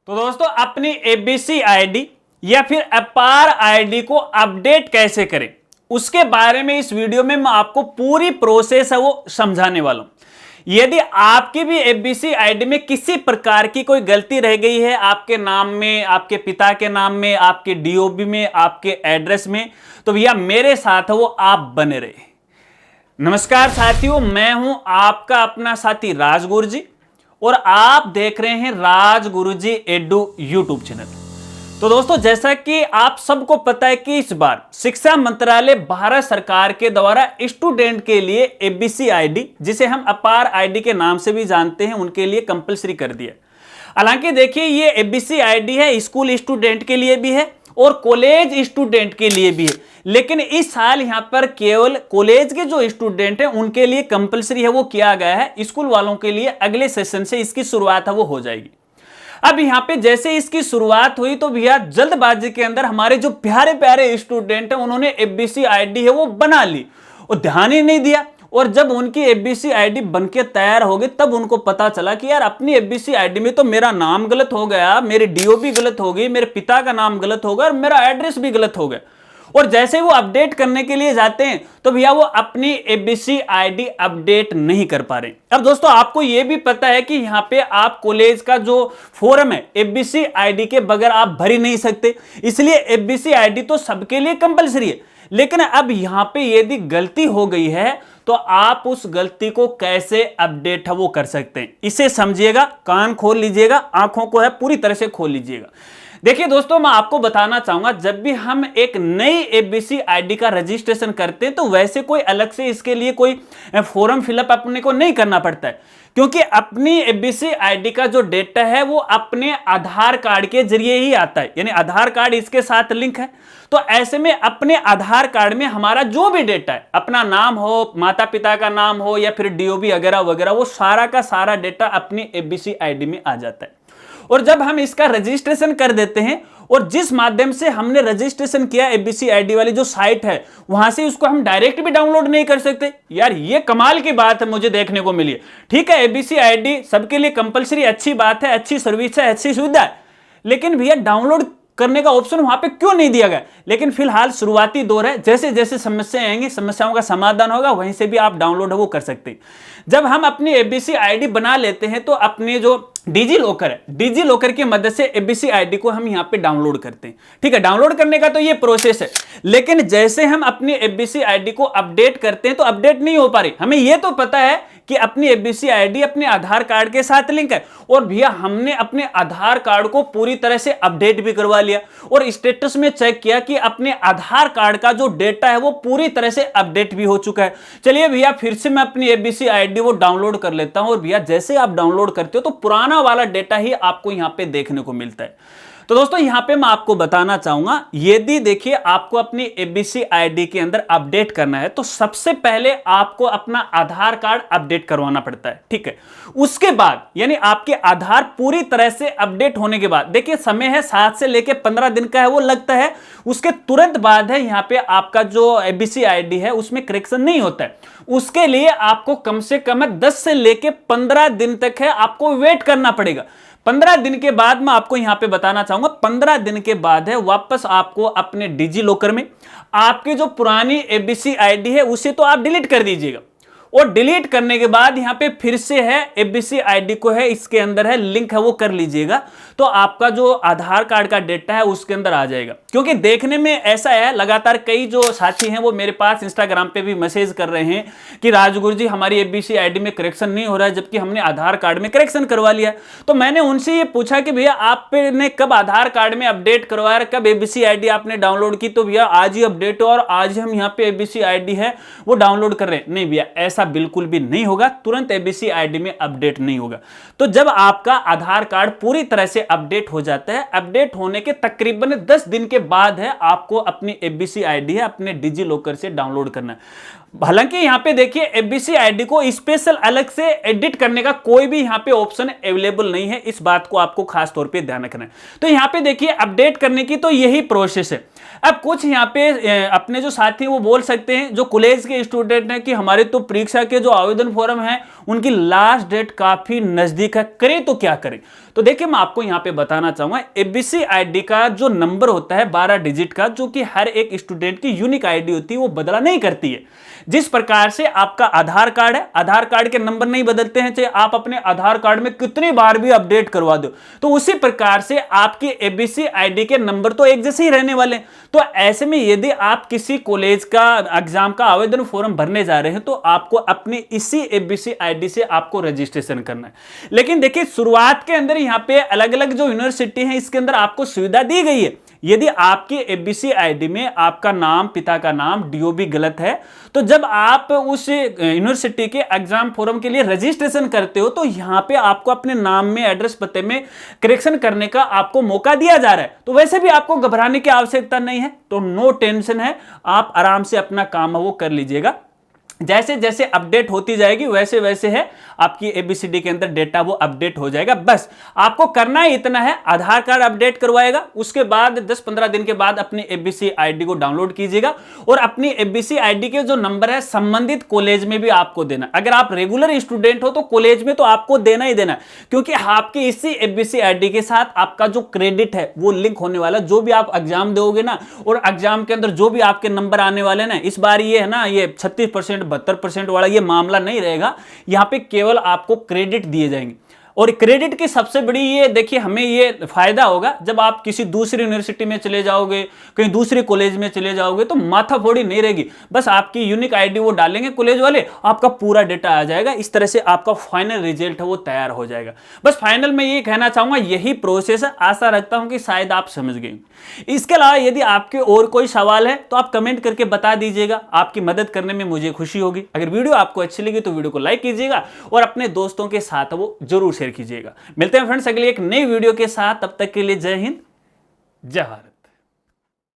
तो दोस्तों अपनी एबीसी आईडी या फिर अपार आईडी को अपडेट कैसे करें उसके बारे में इस वीडियो में मैं आपको पूरी प्रोसेस है वो समझाने वाला हूं। यदि आपकी भी एबीसी आईडी में किसी प्रकार की कोई गलती रह गई है आपके नाम में, आपके पिता के नाम में, आपके डीओबी में, आपके एड्रेस में, तो भैया मेरे साथ वो आप बने रहे। नमस्कार साथियों, मैं हूं आपका अपना साथी राजगुरु जी और आप देख रहे हैं राजगुरु जी एडू यूट्यूब चैनल। तो दोस्तों जैसा कि आप सबको पता है कि इस बार शिक्षा मंत्रालय भारत सरकार के द्वारा स्टूडेंट के लिए एबीसी आईडी, जिसे हम अपार आईडी के नाम से भी जानते हैं, उनके लिए कंपलसरी कर दिया। हालांकि देखिए ये एबीसी आईडी है स्कूल स्टूडेंट के लिए भी है और कॉलेज स्टूडेंट के लिए भी है, लेकिन इस साल यहां पर केवल कॉलेज के जो स्टूडेंट हैं उनके लिए कंपलसरी है वो किया गया है। स्कूल वालों के लिए अगले सेशन से इसकी शुरुआत है वो हो जाएगी। अब यहां पे जैसे इसकी शुरुआत हुई तो भैया जल्दबाजी के अंदर हमारे जो प्यारे प्यारे स्टूडेंट हैं उन्होंने एबीसी आईडी है वो बना ली और ध्यान ही नहीं दिया। और जब उनकी एबीसी आईडी बनके तैयार हो गई तब उनको पता चला कि यार अपनी एबीसी आईडी में तो मेरा नाम गलत हो गया, मेरी डीओबी गलत हो गई, मेरे पिता का नाम गलत हो गया और मेरा एड्रेस भी गलत हो गया। और जैसे वो अपडेट करने के लिए जाते हैं तो भैया वो अपनी एबीसी आईडी अपडेट नहीं कर पा रहे। अब दोस्तों आपको ये भी पता है कि यहाँ पे आप कॉलेज का जो फॉर्म है एबीसी आईडी के बगैर आप भर ही नहीं सकते, इसलिए एबीसी आईडी तो सबके लिए कंपलसरी है। लेकिन अब यहाँ पे यदि गलती हो गई है तो आप उस गलती को कैसे अपडेट है वो कर सकते हैं, इसे समझिएगा, कान खोल लीजिएगा, आंखों को है पूरी तरह से खोल लीजिएगा। देखिए दोस्तों मैं आपको बताना चाहूंगा, जब भी हम एक नई एबीसी आईडी का रजिस्ट्रेशन करते हैं तो वैसे कोई अलग से इसके लिए कोई फॉर्म फिलअप अपने को नहीं करना पड़ता है, क्योंकि अपनी एबीसी आईडी का जो डेटा है वो अपने आधार कार्ड के जरिए ही आता है, यानी आधार कार्ड इसके साथ लिंक है। तो ऐसे में अपने आधार कार्ड में हमारा जो भी डेटा है, अपना नाम हो, माता पिता का नाम हो या फिर डीओबी वगैरह वगैरह, वो सारा का सारा डेटा अपनी एबीसी आईडी में आ जाता है। और जब हम इसका रजिस्ट्रेशन कर देते हैं और जिस माध्यम से हमने रजिस्ट्रेशन किया एबीसी आईडी वाली जो साइट है वहां से उसको हम डायरेक्ट भी डाउनलोड नहीं कर सकते। यार ये कमाल की बात है, मुझे देखने को मिली है। ठीक है एबीसी आईडी सबके लिए कंपलसरी, अच्छी बात है, अच्छी सर्विस है, अच्छी सुविधा है, लेकिन भैया डाउनलोड करने का ऑप्शन वहां पे क्यों नहीं दिया गया। लेकिन फिलहाल शुरुआती दौर है, जैसे जैसे समस्याएं आएंगी, समस्याओं का समाधान होगा, वहीं से भी आप डाउनलोड है वो कर सकते हैं। जब हम अपनी एबीसी आईडी बना लेते हैं तो अपने जो डिजी लॉकर है, डिजी लॉकर की मदद से एबीसी आईडी को हम यहां पे डाउनलोड करते हैं। ठीक है, डाउनलोड करने का तो ये प्रोसेस है, लेकिन जैसे हम अपनी एबीसी आईडी को अपडेट करते हैं तो अपडेट नहीं हो पा रही। हमें ये तो पता है कि अपनी एबीसी आईडी अपने आधार कार्ड के साथ लिंक है और भैया हमने अपने आधार कार्ड को पूरी तरह से अपडेट भी करवा लिया और स्टेटस में चेक किया कि अपने आधार कार्ड का जो डेटा है वो पूरी तरह से अपडेट भी हो चुका है। चलिए भैया फिर से मैं अपनी एबीसी आईडी वो डाउनलोड कर लेता हूं और भैया जैसे आप डाउनलोड करते हो तो पुराना वाला डेटा ही आपको यहां पे देखने को मिलता है। तो दोस्तों यहां पे मैं आपको बताना चाहूंगा, यदि देखिए आपको अपनी एबीसी आईडी के अंदर अपडेट करना है तो सबसे पहले आपको अपना आधार कार्ड अपडेट करवाना पड़ता है। ठीक है, उसके बाद यानी आपके आधार पूरी तरह से अपडेट होने के बाद, देखिए समय है 7 से लेके 15 दिन का है वो लगता है, उसके तुरंत बाद है यहां पे आपका जो एबीसी आईडी है उसमें करेक्शन नहीं होता है। उसके लिए आपको कम से कम 10 से लेके 15 दिन तक है आपको वेट करना पड़ेगा। 15 दिन के बाद मैं आपको यहां पे बताना चाहूंगा, 15 दिन के बाद है वापस आपको अपने डिजी लॉकर में आपकी जो पुरानी एबीसी आईडी है उसे तो आप डिलीट कर दीजिएगा और डिलीट करने के बाद यहां पे फिर से है एबीसी आईडी को है इसके अंदर है लिंक है वो कर लीजिएगा, तो आपका जो आधार कार्ड का डेटा है उसके अंदर आ जाएगा। क्योंकि देखने में ऐसा है, लगातार कई जो साथी हैं वो मेरे पास इंस्टाग्राम पे भी मैसेज कर रहे हैं कि राजगुरु जी हमारी एबीसी आईडी में करेक्शन नहीं हो रहा है, जबकि हमने आधार कार्ड में करेक्शन करवा लिया। तो मैंने उनसे ये पूछा कि भैया आपने कब आधार कार्ड में अपडेट करवाया, कब एबीसी आईडी आपने डाउनलोड की, तो भैया आज ही अपडेट हो और आज हम यहाँ पे एबीसी आईडी है वो डाउनलोड कर रहे हैं। नहीं भैया ऐसा बिल्कुल भी नहीं होगा, तुरंत एबीसी आईडी में अपडेट नहीं होगा। तो जब आपका आधार कार्ड पूरी तरह से अपडेट हो जाता है, अपडेट होने के तकरीबन 10 दिन के बाद है आपको अपनी एबीसी आईडी है अपने डिजी लॉकर से डाउनलोड करना है। हालांकि यहां पे देखिए एबीसी आईडी को स्पेशल अलग से एडिट करने का कोई भी यहां पे ऑप्शन अवेलेबल नहीं है, इस बात को आपको खास तौर पे ध्यान रखना है। तो यहां पे देखिए अपडेट करने की तो यही प्रोसेस है। अब कुछ यहां पे अपने जो साथी वो बोल सकते हैं, जो कॉलेज के स्टूडेंट हैं, कि हमारे तो परीक्षा के जो आवेदन फॉर्म है उनकी लास्ट डेट काफी नजदीक है, करें तो क्या करें? तो देखिए मैं आपको यहां पे बताना चाहूंगा, एबीसी आईडी का जो नंबर होता है 12 डिजिट का, जो कि हर एक स्टूडेंट की यूनिक आईडी होती है, वो बदला नहीं करती है। जिस प्रकार से आपका आधार कार्ड है, आधार कार्ड के नंबर नहीं बदलते हैं, चाहे आप अपने आधार कार्ड में कितनी बार भी अपडेट करवा दो, तो उसी प्रकार से आपकी एबीसी आईडी के नंबर तो एक जैसे ही रहने वाले। तो ऐसे में यदि आप किसी कॉलेज का एग्जाम का आवेदन फॉर्म भरने जा रहे हैं, तो आपको अपनी इसी एबीसी आईडी से आपको रजिस्ट्रेशन करना है। लेकिन देखिए शुरुआत के अंदर यहां पे अलग अलग जो यूनिवर्सिटी है, इसके अंदर आपको सुविधा दी गई है। यदि आपकी एबीसी आईडी में आपका नाम, पिता का नाम, डीओबी गलत है, तो जब आप उस यूनिवर्सिटी के एग्जाम फॉर्म के लिए रजिस्ट्रेशन करते हो, तो यहां पे आपको अपने नाम में, एड्रेस, पते में करेक्शन करने का आपको मौका दिया जा रहा है। तो वैसे भी आपको घबराने की आवश्यकता नहीं है, तो नो टेंशन है, आप आराम से अपना काम वो कर लीजिएगा। जैसे जैसे अपडेट होती जाएगी वैसे वैसे है आपकी एबीसीडी के अंदर डेटा वो अपडेट हो जाएगा। बस आपको करना ही इतना है, आधार कार्ड अपडेट करवाएगा, उसके बाद 10-15 दिन के बाद अपनी एबीसी आईडी को डाउनलोड कीजिएगा और अपनी एबीसी आईडी के जो नंबर है संबंधित कॉलेज में भी आपको देना। अगर आप रेगुलर स्टूडेंट हो तो कॉलेज में तो आपको देना ही देना, क्योंकि आपकी इसी एबीसी आईडी के साथ आपका जो क्रेडिट है वो लिंक होने वाला। जो भी आप एग्जाम दोगे ना, और एग्जाम के अंदर जो भी आपके नंबर आने वाले ना, इस बार ये है ना, ये 36%, 72% वाला ये मामला नहीं रहेगा। यहां पे केवल आपको क्रेडिट दिए जाएंगे। और क्रेडिट की सबसे बड़ी ये देखिए, हमें ये फायदा होगा जब आप किसी दूसरी यूनिवर्सिटी में चले जाओगे, कहीं दूसरे कॉलेज में चले जाओगे, तो माथाफोड़ी नहीं रहेगी। बस आपकी यूनिक आईडी वो डालेंगे कॉलेज वाले, आपका पूरा डेटा आ जाएगा। इस तरह से आपका फाइनल रिजल्ट है वो तैयार हो जाएगा। बस फाइनल में ये कहना चाहूंगा, यही प्रोसेस है। आशा रखता हूं कि शायद आप समझ गए। इसके अलावा यदि आपके और कोई सवाल है तो आप कमेंट करके बता दीजिएगा, आपकी मदद करने में मुझे खुशी होगी। अगर वीडियो आपको अच्छी लगी तो वीडियो को लाइक कीजिएगा और अपने दोस्तों के साथ वो जरूर शेयर कीजिएगा। मिलते हैं फ्रेंड्स अगली एक नई वीडियो के साथ, तब तक के लिए जय हिंद, जय भारत।